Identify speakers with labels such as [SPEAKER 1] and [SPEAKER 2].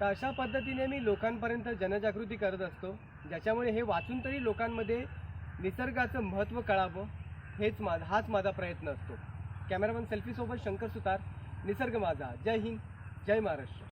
[SPEAKER 1] तर अशा पद्धतीने मी लोकांपर्यंत जनजागृती करत असतो, ज्याच्यामुळे हे वाचून तरी लोकांमध्ये निसर्गाचं महत्त्व कळावं हाच माझा प्रयत्न असतो. कॅमेरामन सेल्फीसोबत शंकर सुतार, निसर्ग माझा. जय हिंद, जय महाराष्ट्र.